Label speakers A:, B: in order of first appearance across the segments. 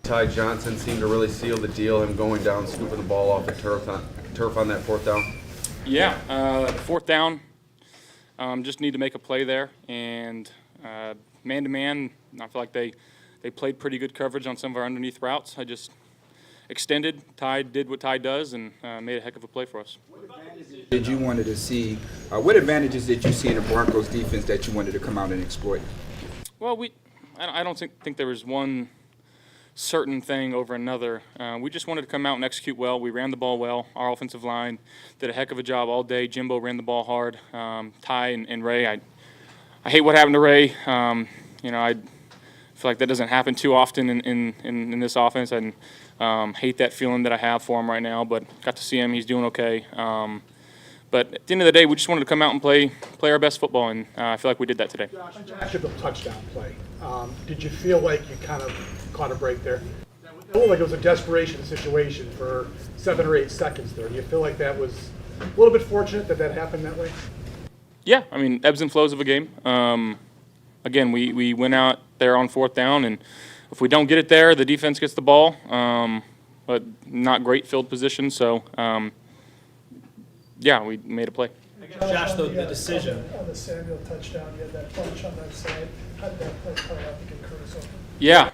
A: Ty Johnson seemed to really seal the deal, him going down, scooping the ball off the turf on that fourth down.
B: Yeah, fourth down, just need to make a play there. And man-to-man, I feel like they played pretty good coverage on some of our underneath routes. I just extended. Ty did what Ty does and made a heck of a play for us.
C: Did you wanted to see? What advantages did you see in the Broncos defense that you wanted to come out and exploit?
B: Well, I don't think there was one certain thing over another. We just wanted to come out and execute well. We ran the ball well. Our offensive line did a heck of a job all day. Jimbo ran the ball hard. Ty and Ray, I hate what happened to Ray. I feel like that doesn't happen too often in this offense. And hate that feeling that I have for him right now, but got to see him. He's doing okay. But at the end of the day, we just wanted to come out and play our best football, and I feel like we did that today.
D: After the touchdown play, did you feel like you kind of caught a break there? It looked like it was a desperation situation for 7 or 8 seconds there. Do you feel like that was a little bit fortunate that happened that way?
B: Yeah, I mean, ebbs and flows of a game. Again, we went out there on fourth down, and if we don't get it there, the defense gets the ball, but not great field position. So, yeah, we made a play.
E: Josh, the decision.
F: On the Samuel touchdown, you had that bunch on that side. How did that play out to get Curtis open?
B: Yeah,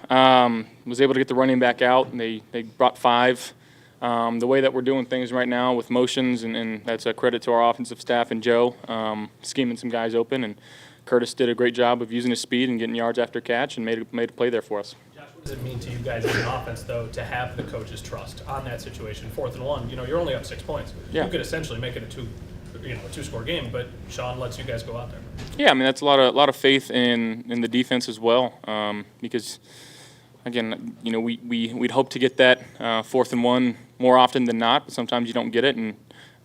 B: was able to get the running back out, and they brought 5. The way that we're doing things right now with motions, and that's a credit to our offensive staff and Joe, scheming some guys open, and Curtis did a great job of using his speed and getting yards after catch and made a play there for us.
E: Josh, what does it mean to you guys as an offense, though, to have the coach's trust on that situation? 4th and 1, you're only up 6 points.
B: Yeah.
E: You could essentially make it a 2-score game, but Sean lets you guys go out there.
B: Yeah, I mean, that's a lot of faith in the defense as well, because again, we'd hope to get that 4th and 1 more often than not, but sometimes you don't get it, and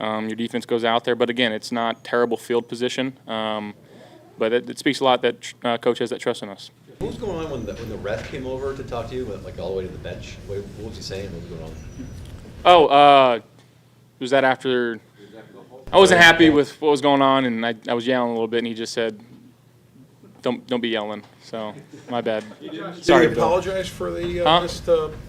B: your defense goes out there. But again, it's not terrible field position, but it speaks a lot that coach has that trust in us.
G: What was going on when the ref came over to talk to you, like all the way to the bench? What was he saying? What was going on?
B: Oh, was that after? I wasn't happy with what was going on, and I was yelling a little bit, and he just said, "Don't be yelling." So, my bad. Sorry,
H: Did he apologize for the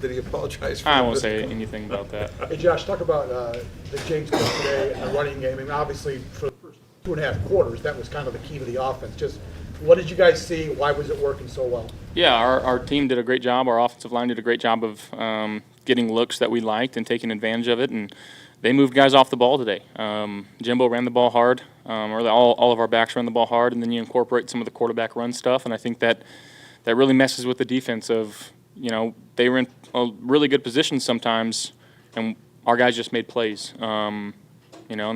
H: Did he apologize for
B: I won't say anything about that.
D: Hey, Josh, talk about the James Cook today and the running game. I mean, obviously, for the first 2.5 quarters, that was kind of the key to the offense. Just what did you guys see? Why was it working so well?
B: Yeah, our team did a great job. Our offensive line did a great job of getting looks that we liked and taking advantage of it, and they moved guys off the ball today. Jimbo ran the ball hard, or all of our backs ran the ball hard, and then you incorporate some of the quarterback run stuff, and I think that really messes with the defense of, they were in a really good position sometimes, and our guys just made plays. And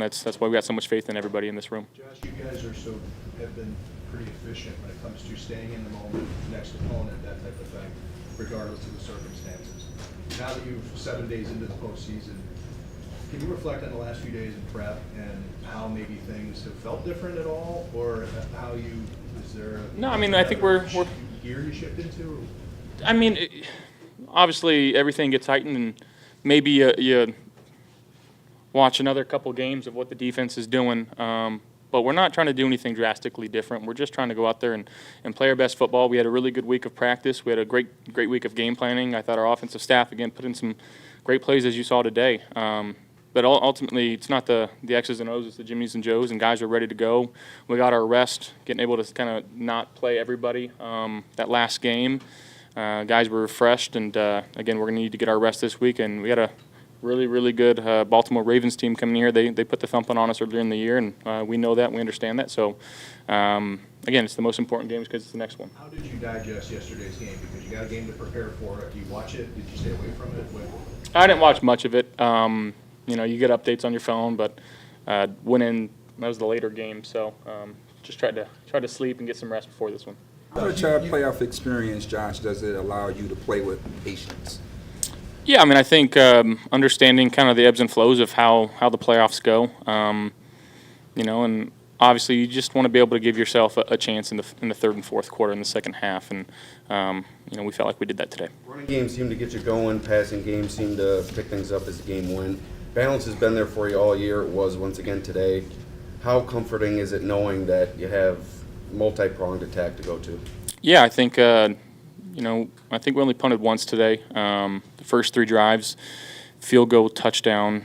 B: that's why we got so much faith in everybody in this room.
I: Josh, you guys have been pretty efficient when it comes to staying in the moment, next opponent, that type of thing, regardless of the circumstances. Now that you're 7 days into the postseason, can you reflect on the last few days in prep and how maybe things have felt different at all, or how is there?
B: No, I mean, I think we're
I: gear you shipped into.
B: I mean, obviously everything gets heightened, and maybe you watch another couple games of what the defense is doing. But we're not trying to do anything drastically different. We're just trying to go out there and play our best football. We had a really good week of practice. We had a great week of game planning. I thought our offensive staff, again, put in some great plays as you saw today. But ultimately, it's not the X's and O's, it's the Jimmys and Joes, and guys are ready to go. We got our rest, getting able to kind of not play everybody that last game. Guys were refreshed, and again, we're going to need to get our rest this week. And we got a really, really good Baltimore Ravens team coming here. They put the thumping on us earlier in the year, and we know that, we understand that. So, again, it's the most important game because it's the next one.
I: How did you digest yesterday's game? Because you got a game to prepare for it. Do you watch it? Did you stay away from it?
B: I didn't watch much of it. You get updates on your phone, but went in. That was the later game, so just tried to sleep and get some rest before this one.
C: How much playoff experience, Josh, does it allow you to play with patience?
B: Yeah, I mean, I think understanding kind of the ebbs and flows of how the playoffs go, and obviously you just want to be able to give yourself a chance in the 3rd and 4th quarter in the second half, and we felt like we did that today.
A: Running games seem to get you going. Passing games seem to pick things up as the game went. Balance has been there for you all year. It was once again today. How comforting is it knowing that you have multi-pronged attack to go to?
B: Yeah, I think I think we only punted once today. The first 3 drives, field goal, touchdown,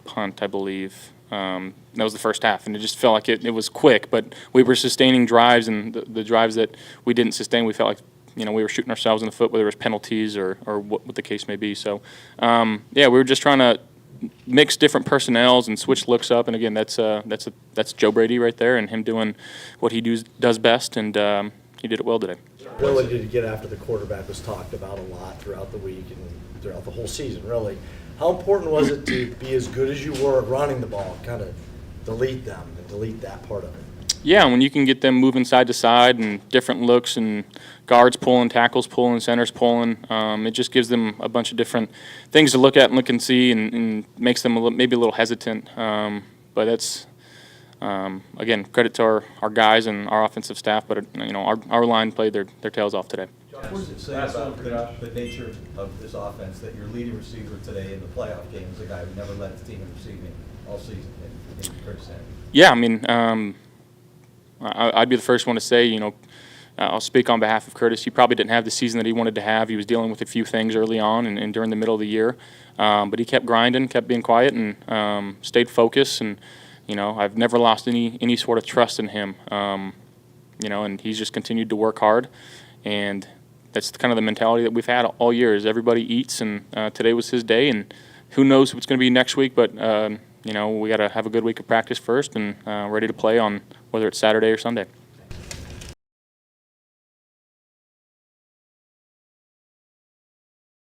B: punt, I believe. That was the first half, and it just felt like it was quick, but we were sustaining drives, and the drives that we didn't sustain, we felt like we were shooting ourselves in the foot, whether it was penalties or what the case may be. So, we were just trying to mix different personnels and switch looks up, and again, that's Joe Brady right there, and him doing what he does best, and he did it well today.
J: Ability to get after the quarterback was talked about a lot throughout the week and throughout the whole season, really. How important was it to be as good as you were at running the ball, kind of delete them and delete that part of it?
B: Yeah, when you can get them moving side to side and different looks and guards pulling, tackles pulling, centers pulling, it just gives them a bunch of different things to look at and look and see, and makes them maybe a little hesitant. But that's, again, credit to our guys and our offensive staff, but our line played their tails off today.
K: What does it say about the nature of this offense that your leading receiver today in the playoff game is a guy who never led his team in receiving all season in Curtis Samuel?
B: Yeah, I mean, I'd be the first one to say, I'll speak on behalf of Curtis. He probably didn't have the season that he wanted to have. He was dealing with a few things early on and during the middle of the year, but he kept grinding, kept being quiet, and stayed focused. And I've never lost any sort of trust in him. And he's just continued to work hard, and that's kind of the mentality that we've had all year. Is everybody eats, and today was his day, and who knows what's going to be next week, but we got to have a good week of practice first and ready to play on whether it's Saturday or Sunday.